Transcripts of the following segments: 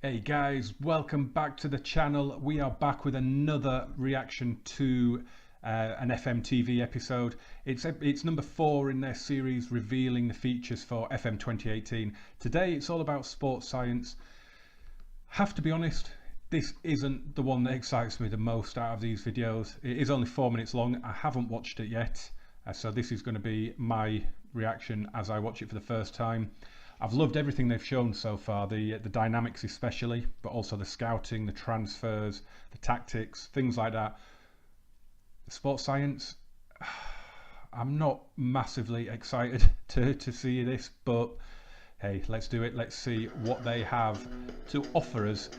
Hey guys, welcome back to the channel. We are back with another reaction to an FMTV episode. It's number 4 in their series revealing the features for FM 2018. Today it's all about sports science. Have to be honest, this isn't the one that excites me the most out of these videos. It is only 4 minutes long. I haven't watched it yet, so this is going to be my reaction as I watch it for the first time. I've loved everything they've shown so far, the dynamics especially, but also the scouting, the transfers, the tactics, things like that. Sports science, I'm not massively excited to see this, but hey, let's do it. Let's see what they have to offer us.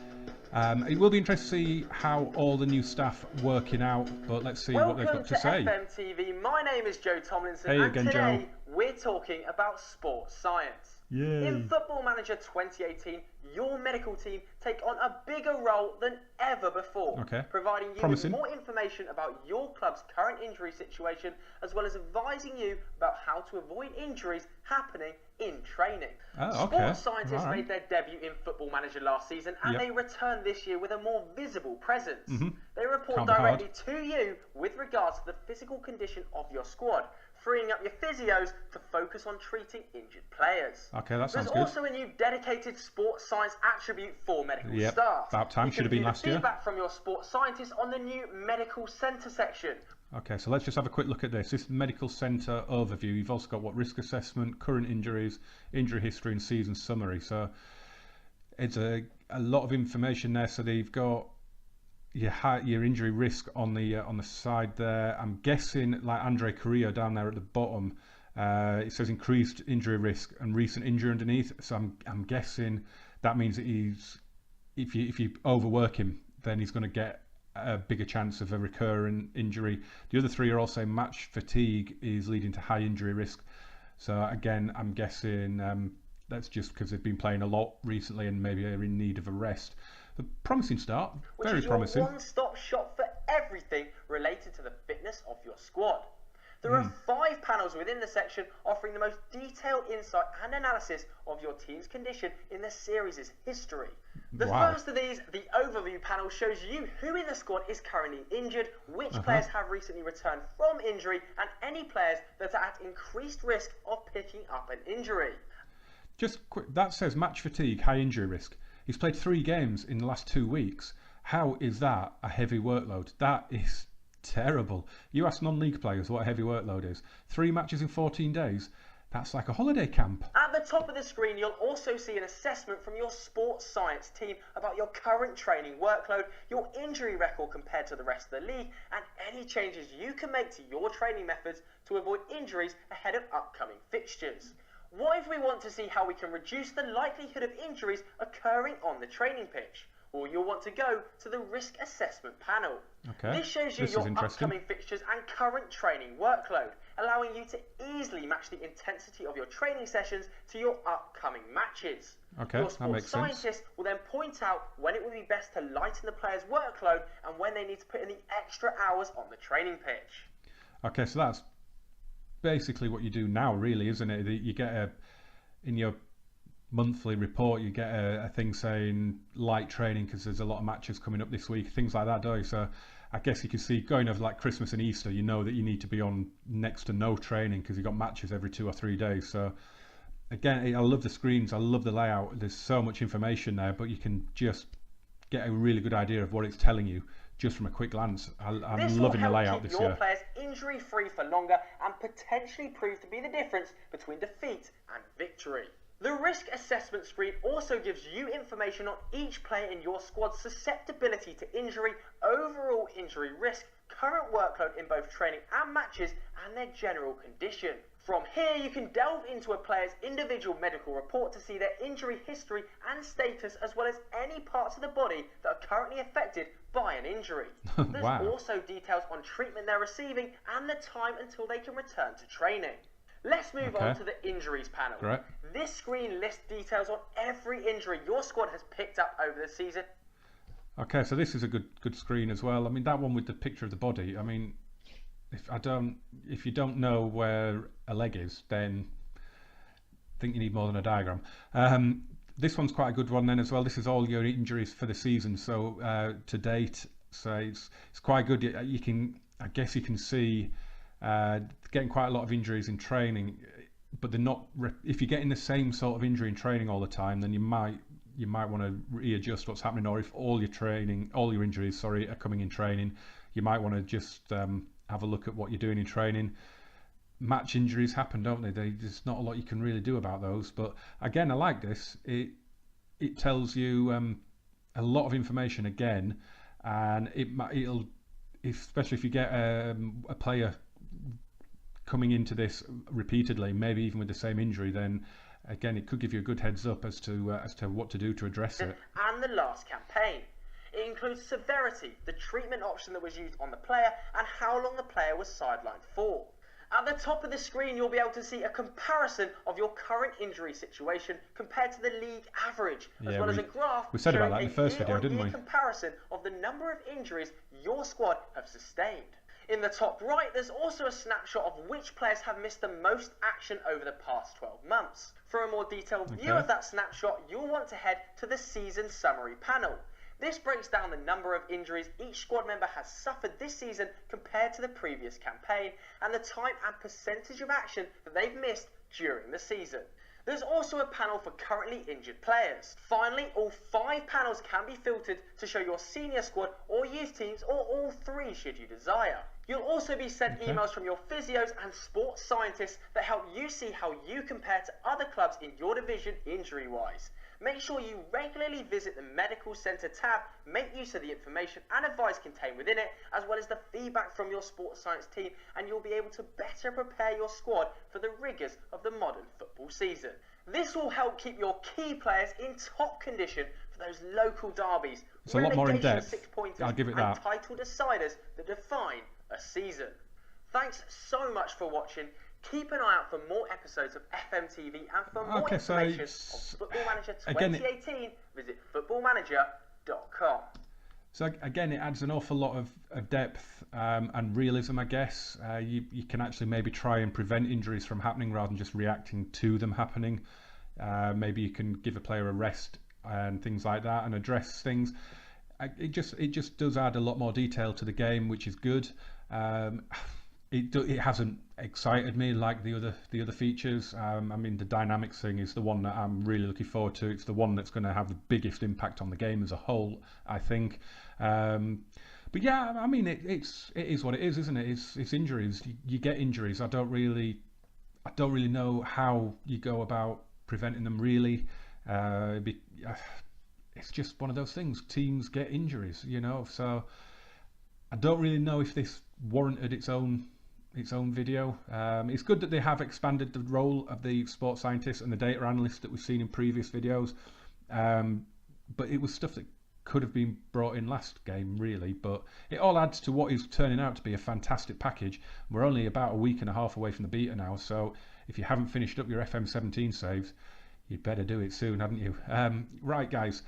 It will be interesting to see how all the new staff working out, but let's see what they've got to say. Welcome to FMTV. My name is Joe Tomlinson, Hey and again, today Joe. we're talking about sports science. Yay. In Football Manager 2018, your medical team take on a bigger role than ever before, providing you with more information about your club's current injury situation, as well as advising you about how to avoid injuries happening in training. Sports scientists made their debut in Football Manager last season, and they return this year with a more visible presence. They report directly to you with regards to the physical condition of your squad, freeing up your physios to focus on treating injured players. Okay, that sounds good. There's also a new dedicated sports science attribute for medical staff. About time. Should have been last year. Feedback from your sports scientists on the new medical centre section. Okay, so let's just have a quick look at this. This medical centre overview. You've also got risk assessment, current injuries, injury history, and season summary. So it's a lot of information there. So they've got your injury risk on the side there. I'm guessing, like Andre Carrillo down there at the bottom, it says increased injury risk and recent injury underneath. So I'm guessing that means that if you overwork him, then he's going to get a bigger chance of a recurring injury. The other 3 are all saying match fatigue is leading to high injury risk. So again, I'm guessing that's just because they've been playing a lot recently and maybe are in need of a rest. A promising start, very promising. Which is your one-stop shop for everything related to the fitness of your squad. There are 5 panels within the section offering the most detailed insight and analysis of your team's condition in the series' history. The first of these, the overview panel, shows you who in the squad is currently injured, which players have recently returned from injury, and any players that are at increased risk of picking up an injury. Just quick, that says match fatigue, high injury risk. He's played 3 games in the last 2 weeks. How is that a heavy workload? That is terrible. You ask non-league players what a heavy workload is. 3 matches in 14 days. That's like a holiday camp. At the top of the screen, you'll also see an assessment from your sports science team about your current training workload, your injury record compared to the rest of the league, and any changes you can make to your training methods to avoid injuries ahead of upcoming fixtures. What if we want to see how we can reduce the likelihood of injuries occurring on the training pitch? Well, you'll want to go to the risk assessment panel. This shows you your upcoming fixtures and current training workload, allowing you to easily match the intensity of your training sessions to your upcoming matches. Your sports scientist will then point out when it would be best to lighten the player's workload and when they need to put in the extra hours on the training pitch. Okay, so that's basically what you do now, really, isn't it? You get in your monthly report, you get a thing saying light training because there's a lot of matches coming up this week, things like that, don't you? So I guess you can see going over like Christmas and Easter, you know that you need to be on next to no training because you've got matches every 2 or 3 days. So again, I love the screens, I love the layout. There's so much information there, but you can just get a really good idea of what it's telling you just from a quick glance. I'm loving the layout this year. Your players injury-free for longer and potentially prove to be the difference between defeat and victory. The risk assessment screen also gives you information on each player in your squad's susceptibility to injury, overall injury risk, current workload in both training and matches, and their general condition. From here, you can delve into a player's individual medical report to see their injury history and status, as well as any parts of the body that are currently affected by an injury. There's also details on treatment they're receiving and the time until they can return to training. Let's move on to the injuries panel. This screen lists details on every injury your squad has picked up over the season. Okay, so this is a good screen as well. I mean, that one with the picture of the body, I mean, if you don't know where a leg is, then I think you need more than a diagram. this one's quite a good one then as well. This is all your injuries for the season, so to date. So it's quite good. You can, I guess you can see getting quite a lot of injuries in training, but they're not. If you're getting the same sort of injury in training all the time, then you might want to readjust what's happening. Or if all your injuries, sorry, are coming in training, you might want to just have a look at what you're doing in training. Match injuries happen, don't they? There's not a lot you can really do about those. But again, I like this. It tells you a lot of information again, and it'll, especially if you get a player coming into this repeatedly, maybe even with the same injury, then again it could give you a good heads up as to what to do to address it. And the last campaign. It includes severity, the treatment option that was used on the player, and how long the player was sidelined for. At the top of the screen, you'll be able to see a comparison of your current injury situation compared to the league average, as well as a graph we said about that in the first video, didn't we? Comparison of the number of injuries your squad have sustained. In the top right, there's also a snapshot of which players have missed the most action over the past 12 months. For a more detailed view of that snapshot, you'll want to head to the season summary panel. This breaks down the number of injuries each squad member has suffered this season compared to the previous campaign, and the time and percentage of action that they've missed during the season. There's also a panel for currently injured players. Finally, all 5 panels can be filtered to show your senior squad or youth teams, or all 3 should you desire. You'll also be sent emails from your physios and sports scientists that help you see how you compare to other clubs in your division injury-wise. Make sure you regularly visit the Medical Centre tab, make use of the information and advice contained within it, as well as the feedback from your sports science team, and you'll be able to better prepare your squad for the rigours of the modern football season. This will help keep your key players in top condition for those local derbies, it's a lot more in depth. 6-pointers, I'll give it that. And title deciders that define a season. Thanks so much for watching. Keep an eye out for more episodes of FMTV, and for more information on Football Manager 2018, visit footballmanager.com. So again, it adds an awful lot of depth and realism, I guess. You can actually maybe try and prevent injuries from happening rather than just reacting to them happening. Maybe you can give a player a rest and things like that, and address things. It just does add a lot more detail to the game, which is good. It hasn't excited me like the other features. I mean, the dynamics thing is the one that I'm really looking forward to. It's the one that's going to have the biggest impact on the game as a whole, I think. But yeah, I mean, it is what it is, isn't it? It's injuries. You get injuries. I don't really know how you go about preventing them. Really, it's just one of those things. Teams get injuries, you know. So I don't really know if this warranted its own video. It's good that they have expanded the role of the sports scientists and the data analysts that we've seen in previous videos, but it was stuff that could have been brought in last game, really. But it all adds to what is turning out to be a fantastic package. We're only about a week and a half away from the beta now, so if you haven't finished up your FM17 saves, you'd better do it soon, hadn't you? Right guys,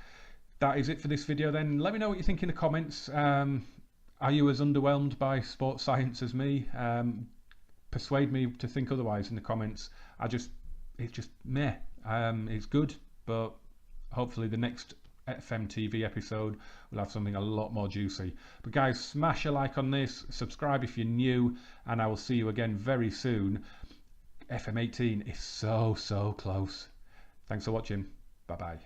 that is it for this video then. Let me know what you think in the comments. Are you as underwhelmed by sports science as me? Persuade me to think otherwise in the comments. It's just meh. It's good, but hopefully the next FMTV episode will have something a lot more juicy. But guys, smash a like on this, subscribe if you're new, and I will see you again very soon. FM18 is so close. Thanks for watching. Bye bye.